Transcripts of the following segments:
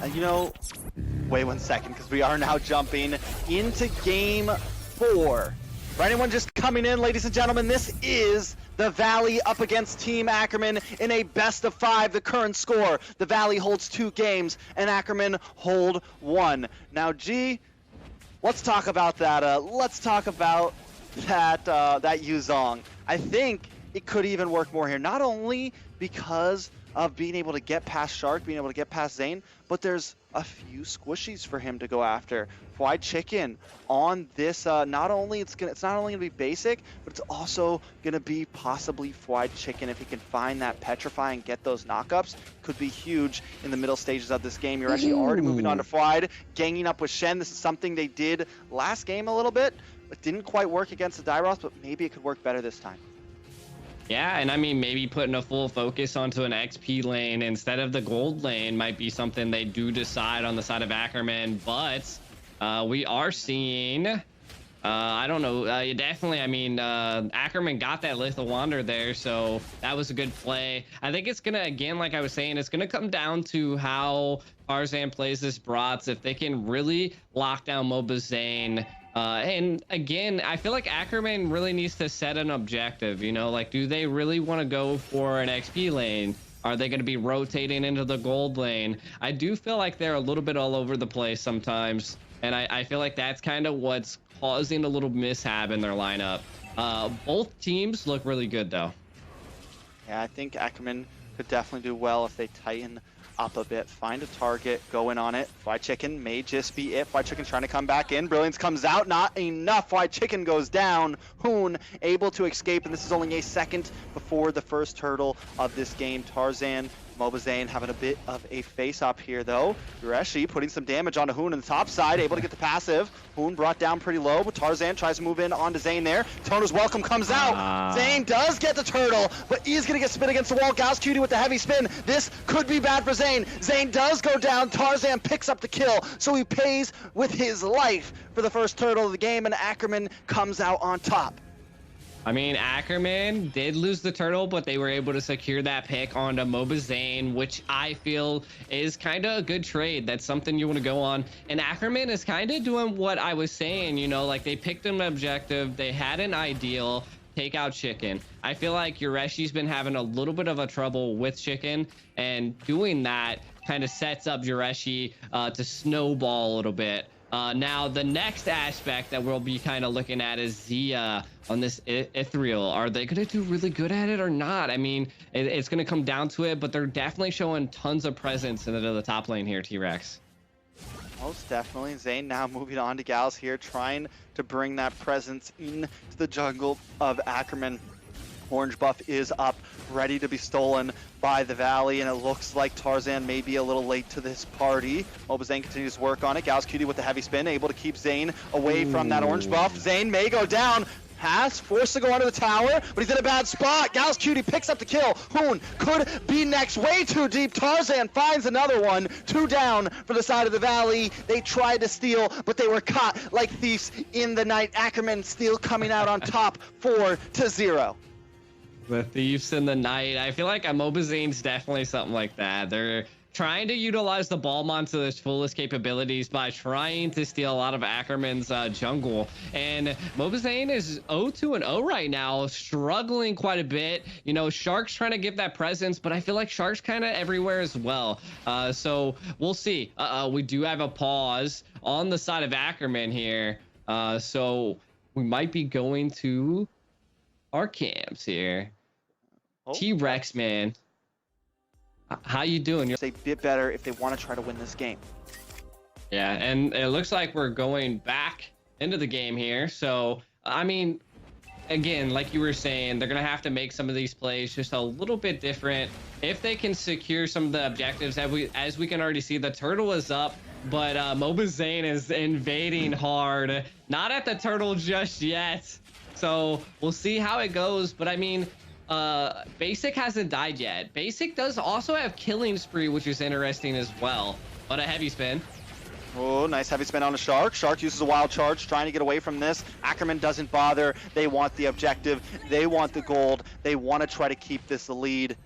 You know, wait 1 second, because we are now jumping into game 4. For anyone just coming in, ladies and gentlemen, this is the Valley up against Team Ackerman in a best of 5. The current score, the Valley holds 2 games and Ackerman hold 1. Now, G, let's talk about that. Let's talk about that Yuzong. I think it could even work more here, not only because of being able to get past Shark, being able to get past Zane, but there's a few squishies for him to go after. Fried Chicken on this, not only it's not only gonna be basic, but it's also gonna be possibly Fried Chicken. If he can find that Petrify and get those knockups, could be huge in the middle stages of this game. You're actually already moving on to Fried, ganging up with Shen. This is something they did last game a little bit. It didn't quite work against the Dairos, but maybe it could work better this time. Yeah, and I mean, maybe putting a full focus onto an XP lane instead of the gold lane might be something they do decide on the side of Ackerman, but we are seeing, I don't know, definitely, I mean, Ackerman got that Lethal Wander there, so that was a good play. I think it's going to, again, like I was saying, it's going to come down to how Tarzan plays this Brats. If they can really lock down Mobazane, and again, I feel like Ackerman really needs to set an objective, you know, like, do they really want to go for an XP lane? Are they going to be rotating into the gold lane? I do feel like they're a little bit all over the place sometimes, and I feel like that's kind of what's causing a little mishap in their lineup. Both teams look really good, though. Yeah, I think Ackerman could definitely do well if they tighten up a bit, find a target, go in on it. Fried Chicken may just be it. Fried Chicken trying to come back in. Brilliance comes out, not enough. Fried Chicken goes down. Hoon able to escape, and this is only a second before the first hurdle of this game. Tarzan, Mobazane having a bit of a face-up here, though. Ureshi putting some damage onto Hoon on the top side, able to get the passive. Hoon brought down pretty low, but Tarzan tries to move in onto Zane there. Tono's welcome comes out. Zane does get the turtle, but he's going to get spin against the wall. Gauss Cutie with the heavy spin. This could be bad for Zane. Zane does go down. Tarzan picks up the kill, so he pays with his life for the first turtle of the game, and Ackerman comes out on top. I mean, Ackerman did lose the turtle, but they were able to secure that pick onto Mobazane, which I feel is kind of a good trade. That's something you want to go on. And Ackerman is kind of doing what I was saying, you know, like they picked an objective, they had an ideal, take out Chicken. I feel like Ureshi's been having a little bit of a trouble with Chicken, and doing that kind of sets up Ureshi to snowball a little bit. Now, the next aspect that we'll be kind of looking at is Zia on this Ethereal. Are they going to do really good at it or not? I mean, it's going to come down to it, but they're definitely showing tons of presence into the top lane here, T-Rex. Most definitely. Zane now moving on to Gals here, trying to bring that presence into the jungle of Ackerman. Orange buff is up, ready to be stolen by the Valley, and it looks like Tarzan may be a little late to this party. Mobazane continues to work on it. Gauss Cutie with the heavy spin, able to keep Zane away from that orange buff. Zane may go down. Pass, forced to go under the tower, but he's in a bad spot. Gauss Cutie picks up the kill. Hoon could be next, way too deep. Tarzan finds another one. 2 down for the side of the Valley. They tried to steal, but they were caught like thieves in the night. Ackerman still coming out on top, 4-0. The thieves in the night. I feel like Mobazane's definitely something like that. They're trying to utilize the Balmon to its fullest capabilities by trying to steal a lot of Ackerman's jungle. And Mobazane is 0-2-0 right now, struggling quite a bit. You know, Shark's trying to give that presence, but I feel like Shark's kind of everywhere as well. So we'll see. We do have a pause on the side of Ackerman here. So we might be going to our camps here. T-Rex, man. How you doing? You're a bit better if they want to try to win this game. Yeah, and it looks like we're going back into the game here. So, I mean, again, like you were saying, they're going to have to make some of these plays just a little bit different. If they can secure some of the objectives, as we can already see, the turtle is up, but Mobazane is invading hard. Not at the turtle just yet. So we'll see how it goes. But I mean, Basic hasn't died yet. Basic does also have Killing Spree, which is interesting as well. But a heavy spin. Oh, nice heavy spin on a Shark. Shark uses a wild charge, trying to get away from this. Ackerman doesn't bother. They want the objective. They want the gold. They want to try to keep this lead.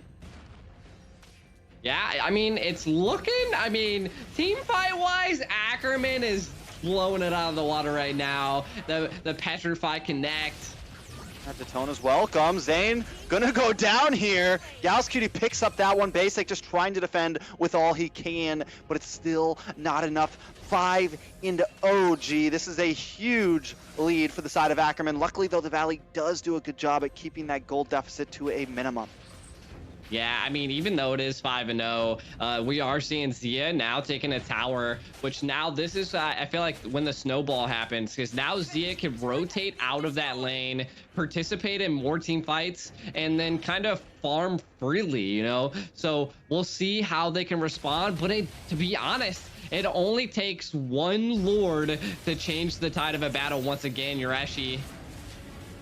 Yeah, I mean, it's looking, I mean, team fight wise, Ackerman is blowing it out of the water right now. The Petrify Connect. Daytona's welcome. Zane gonna go down here. Gals Cutie picks up that one. Basic just trying to defend with all he can, but it's still not enough. 5-0, G. This is a huge lead for the side of Ackerman. Luckily, though, the Valley does do a good job at keeping that gold deficit to a minimum. Yeah, I mean, even though it is 5-0, we are seeing Zia now taking a tower, which now this is, I feel like when the snowball happens, because now Zia can rotate out of that lane, participate in more team fights, and then kind of farm freely, you know? So we'll see how they can respond, but to be honest, it only takes one Lord to change the tide of a battle once again, Yureshi.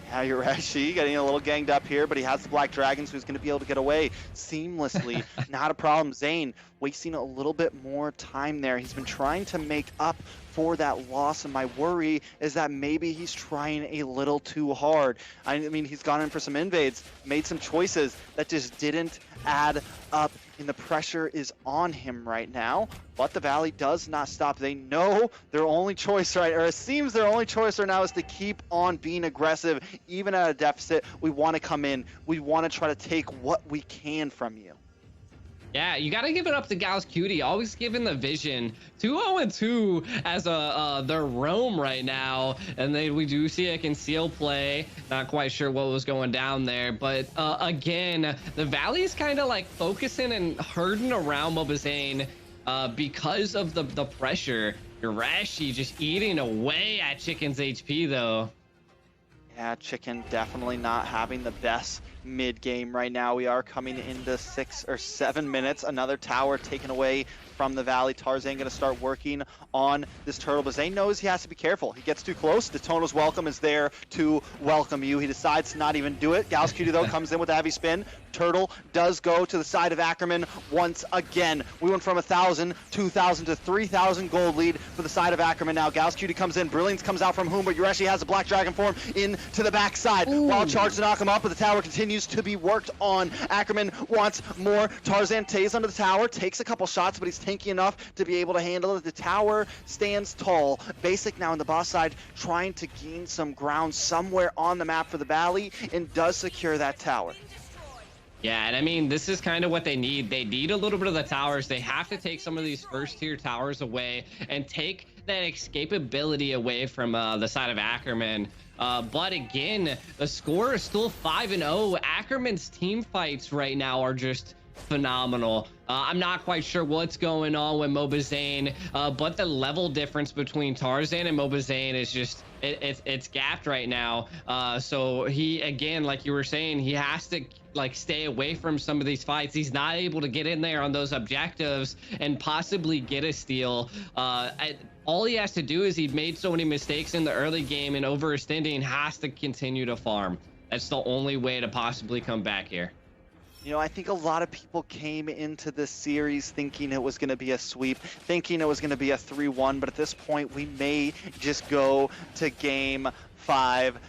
Yeah, Yureshi getting a little ganged up here, but he has the Black Dragon, so he's going to be able to get away seamlessly. Not a problem. Zane wasting a little bit more time there. He's been trying to make up for that loss, and my worry is that maybe he's trying a little too hard. I mean, he's gone in for some invades, made some choices that just didn't add up, and the pressure is on him right now, but the Valley does not stop. They know their only choice, right, or it seems their only choice right now is to keep on being aggressive, even at a deficit. We want to come in. We want to try to take what we can from you. Yeah, you got to give it up to Gals Cutie, always giving the vision. 2-0-2 as their roam right now, and we do see a conceal play. Not quite sure what was going down there, but again, the Valley's kind of like focusing and herding around Mobazane because of the pressure. Yureshi just eating away at Chicken's HP though. Yeah, Chicken definitely not having the best mid game right now. We are coming into 6 or 7 minutes. Another tower taken away from the Valley. Tarzan going to start working on this turtle, but Zane knows he has to be careful. He gets too close. Daytona's welcome is there to welcome you. He decides to not even do it. Gals Cutie, though, comes in with a heavy spin. Turtle does go to the side of Ackerman once again. We went from 1,000, 2,000 to 3,000 gold lead for the side of Ackerman now. Gals Cutie comes in. Brilliance comes out from whom, but Yureshi has a Black Dragon form into the backside. Wild charge to knock him up, but the tower continues to be worked on. Ackerman wants more. Tarzan tays under the tower, takes a couple shots, but he's tanky enough to be able to handle it. The tower stands tall. Basic now on the boss side, trying to gain some ground somewhere on the map for the Valley, and does secure that tower. Yeah, and I mean, this is kind of what they need. They need a little bit of the towers. They have to take some of these first tier towers away and take that escapability away from the side of Ackerman. But again, the score is still 5-0. Ackerman's team fights right now are just phenomenal. I'm not quite sure what's going on with Mobazane, but the level difference between Tarzan and Mobazane is just it's gapped right now. So he, again, like you were saying, he has to like stay away from some of these fights. He's not able to get in there on those objectives and possibly get a steal. All he has to do is he'd made so many mistakes in the early game, and overextending has to continue to farm. That's the only way to possibly come back here. You know, I think a lot of people came into this series thinking it was going to be a sweep, thinking it was going to be a 3-1, but at this point, we may just go to game 5.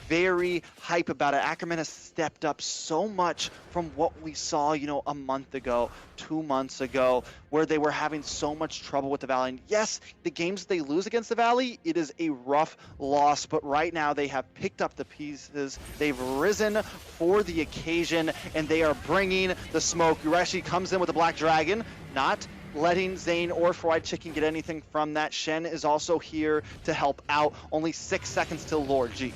Very hype about it. Ackerman has stepped up so much from what we saw, you know, a month ago, 2 months ago, where they were having so much trouble with the Valley. And yes, the games they lose against the Valley, it is a rough loss, but right now they have picked up the pieces. They've risen for the occasion, and they are bringing the smoke. Yureshi comes in with the Black Dragon, not letting Zane or Fried Chicken get anything from that. Shen is also here to help out. Only 6 seconds till Lord G.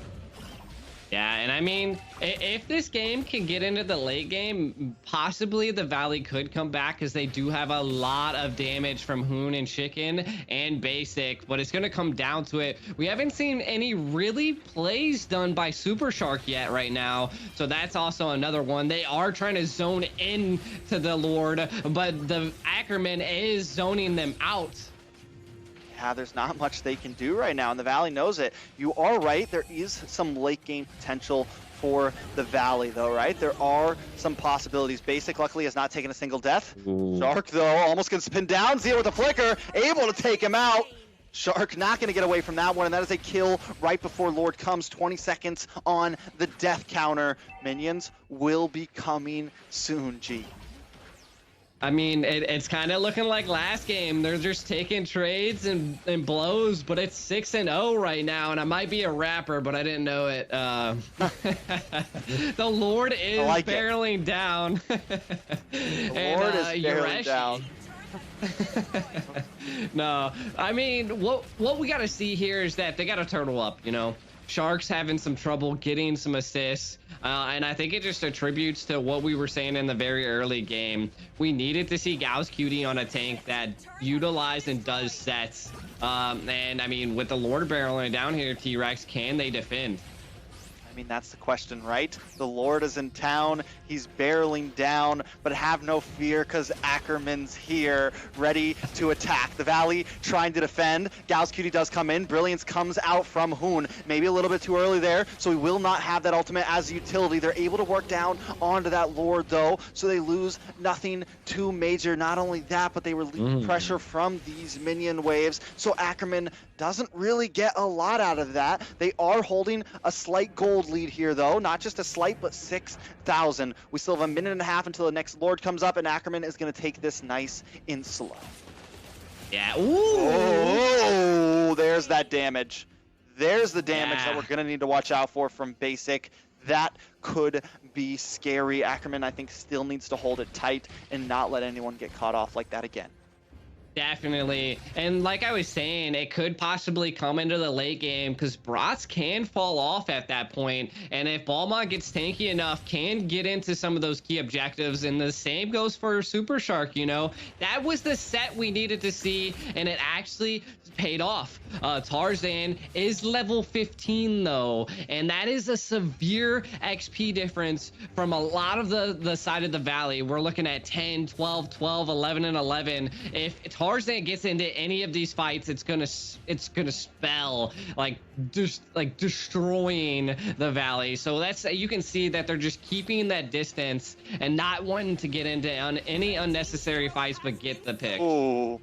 Yeah, and I mean, if this game can get into the late game, possibly the Valley could come back, because they do have a lot of damage from Hoon and Chicken and Basic, but it's going to come down to it. We haven't seen any really plays done by Super Shark yet right now, so that's also another one. They are trying to zone in to the Lord, but the Ackerman is zoning them out. Yeah, there's not much they can do right now, and the Valley knows it. You are right, there is some late game potential for the Valley, though, right? There are some possibilities. Basic, luckily, has not taken a single death. Ooh. Shark, though, almost gets pinned down. Zia with a flicker, able to take him out. Shark not going to get away from that one, and that is a kill right before Lord comes. 20 seconds on the death counter. Minions will be coming soon, G. I mean, it's kind of looking like last game. They're just taking trades and blows, but it's 6-0 right now, and I might be a rapper, but I didn't know it. The Lord is barreling down. The Lord is barreling down. No, I mean, what we got to see here is that they got to turtle up, you know. Shark's having some trouble getting some assists, and I think it just attributes to what we were saying in the very early game. We needed to see Gauss Cutie on a tank that utilized and does sets. And I mean, with the Lord barreling down here, T-Rex, can they defend? I mean, that's the question, right? The Lord is in town. He's barreling down, but have no fear because ACKERMAN's here, ready to attack. The Valley trying to defend. Gauss Cutie does come in. Brilliance comes out from Hoon. Maybe a little bit too early there, so he will not have that ultimate as utility. They're able to work down onto that Lord, though, so they lose nothing too major. Not only that, but they relieve pressure from these minion waves, so ACKERMAN doesn't really get a lot out of that. They are holding a slight gold lead here, though. Not just a slight, but 6,000. We still have a minute and a half until the next Lord comes up, and ACKERMAN is going to take this nice and slow. Yeah. Ooh. Oh, there's that damage. There's the damage that we're going to need to watch out for from Basic. That could be scary. ACKERMAN, I think, still needs to hold it tight and not let anyone get caught off like that again. Definitely. And like I was saying, it could possibly come into the late game because Brats can fall off at that point. And if Balmont gets tanky enough, can get into some of those key objectives. And the same goes for Super Shark, you know. That was the set we needed to see, and it actually paid off. Tarzan is level 15 though, and that is a severe XP difference from a lot of the side of the Valley. We're looking at 10, 12, 12, 11, and 11. If Tarzan gets into any of these fights, it's gonna spell like destroying the Valley. So that's, you can see that they're just keeping that distance and not wanting to get into any unnecessary fights, but get the pick. Ooh.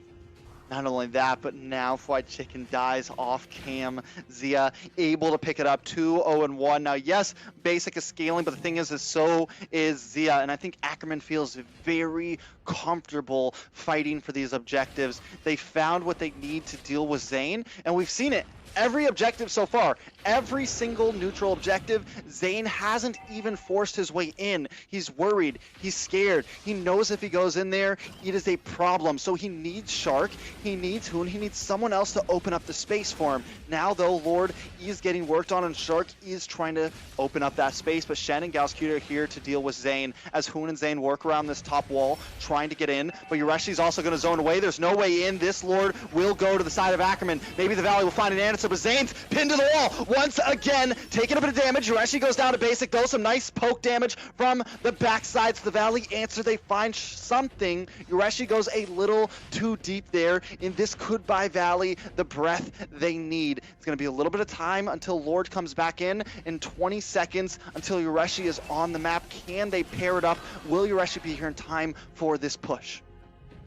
Not only that, but now Fried Chicken dies off cam. Zia able to pick it up 2-0-1. Now, yes, Basic is scaling, but the thing is so is Zia. And I think ACKERMAN feels very comfortable fighting for these objectives. They found what they need to deal with Zane, and we've seen it. Every objective so far, every single neutral objective, Zane hasn't even forced his way in. He's worried, he's scared. He knows if he goes in there, it is a problem. So he needs Shark, he needs Hoon, he needs someone else to open up the space for him. Now though, Lord is getting worked on and Shark is trying to open up that space, but Shen and Gauss Cutie are here to deal with Zane as Hoon and Zane work around this top wall, trying to get in, but Yureshi's also going to zone away. There's no way in. This Lord will go to the side of ACKERMAN. Maybe the Valley will find an answer, but Zane's pinned to the wall once again, taking a bit of damage. Yureshi goes down to Basic, though. Some nice poke damage from the backside. So the Valley answer, they find something. Yureshi goes a little too deep there, and this could buy Valley the breath they need. It's going to be a little bit of time until Lord comes back in 20 seconds until Yureshi is on the map. Can they pair it up? Will Yureshi be here in time for this push?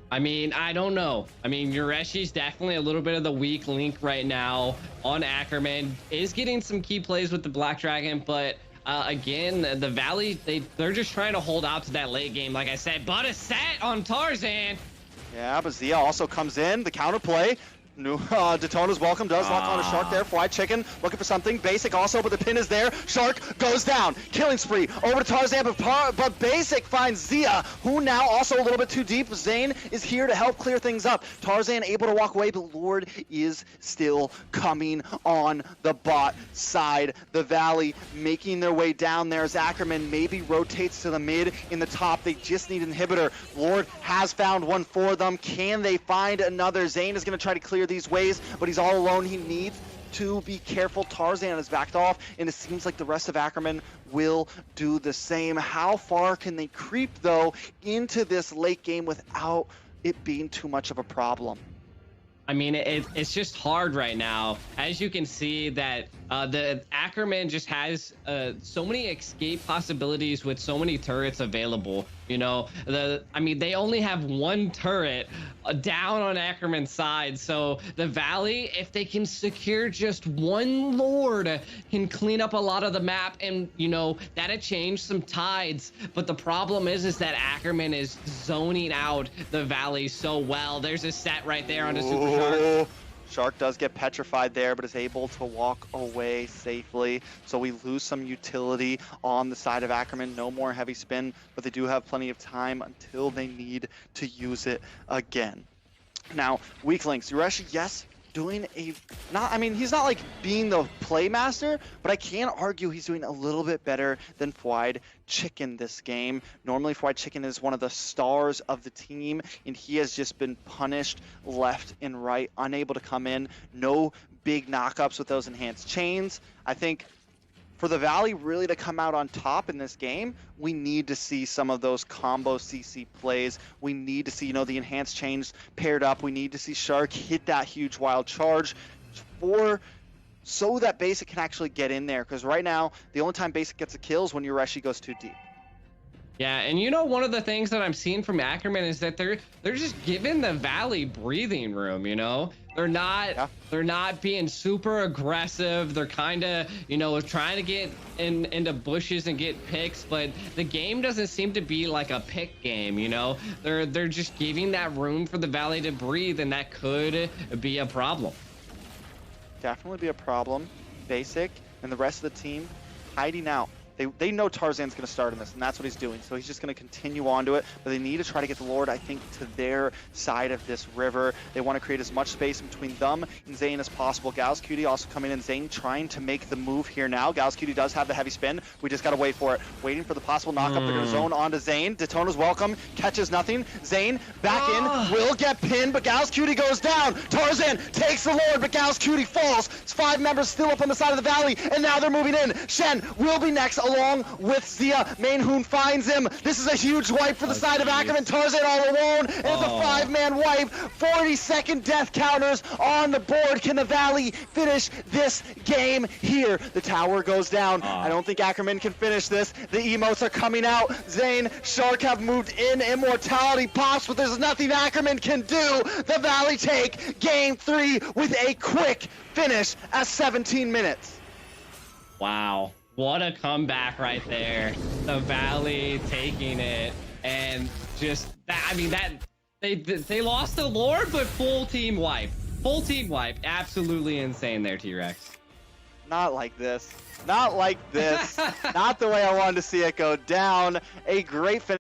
I mean, I don't know. I mean, Yureshi's definitely a little bit of the weak link right now on ACKERMAN. Is getting some key plays with the Black Dragon, but again, the Valley, they're just trying to hold out to that late game, like I said. But a set on Tarzan. Yeah, but Zia also comes in, the counterplay. Daytona's welcome does lock on a Shark there. Fried Chicken looking for something. Basic also, but the pin is there. Shark goes down. Killing spree over to Tarzan, but Basic finds Zia, who now also a little bit too deep. Zane is here to help clear things up. Tarzan able to walk away, but Lord is still coming on the bot side. The Valley making their way down there as ACKERMAN maybe rotates to the mid in the top. They just need an inhibitor. Lord has found one for them. Can they find another? Zane is going to try to clear these ways, but he's all alone. He needs to be careful. Tarzan has backed off, and it seems like the rest of ACKERMAN will do the same. How far can they creep, though, into this late game without it being too much of a problem? I mean, it's just hard right now. As you can see that The Ackerman just has so many escape possibilities with so many turrets available. You know, I mean, they only have one turret down on Ackerman's side. So the Valley, if they can secure just one Lord, can clean up a lot of the map, and you know that'll change some tides. But the problem is that Ackerman is zoning out the Valley so well. There's a set right there on the Super Shark. Shark does get petrified there, but is able to walk away safely. So we lose some utility on the side of Ackerman. No more heavy spin, but they do have plenty of time until they need to use it again. Now, weak links. Yureshi, yes, doing he's not like being the playmaster, but I can't argue he's doing a little bit better than Fried Chicken this game. Normally, Fried Chicken is one of the stars of the team, and he has just been punished left and right, unable to come in. No big knockups with those enhanced chains. I think for the Valley really to come out on top in this game, we need to see some of those combo CC plays. We need to see, the enhanced chains paired up. We need to see Shark hit that huge wild charge so that Basic can actually get in there. Because right now, the only time Basic gets a kill is when Yureshi goes too deep. Yeah, and one of the things that I'm seeing from Ackerman is that they're just giving the Valley breathing room. They're not being super aggressive. They're kind of trying to get into bushes and get picks, but the game doesn't seem to be like a pick game. They're just giving that room for the Valley to breathe, and that could be a problem. Definitely be a problem. Basic and the rest of the team hiding out. They know Tarzan's going to start in this, and that's what he's doing. So he's just going to continue on to it. But they need to try to get the Lord, I think, to their side of this river. They want to create as much space between them and Zane as possible. Gauss Cutie also coming in. Zane trying to make the move here now. Gauss Cutie does have the heavy spin. We just got to wait for it. Waiting for the possible knockup. They're going to zone onto Zane. Daytona's welcome. Catches nothing. Zane back in. Will get pinned, but Gauss Cutie goes down. Tarzan takes the Lord, but Gauss Cutie falls. It's 5 members still up on the side of the Valley, and now they're moving in. Shen will be next, along with Zia. Mainhoon finds him. This is a huge wipe for the side of Ackerman. Tarzan all alone. It's a 5-man wipe. 40-second death counters on the board. Can the Valley finish this game here? The tower goes down. I don't think Ackerman can finish this. The emotes are coming out. Zane, Shark have moved in. Immortality pops, but there's nothing Ackerman can do. The Valley take game 3 with a quick finish at 17 minutes. Wow. What a comeback right there. The Valley taking it, and just they lost the Lord, but full team wipe. Full team wipe. Absolutely insane there, T-Rex. Not like this. Not like this. Not the way I wanted to see it go down. A great finish.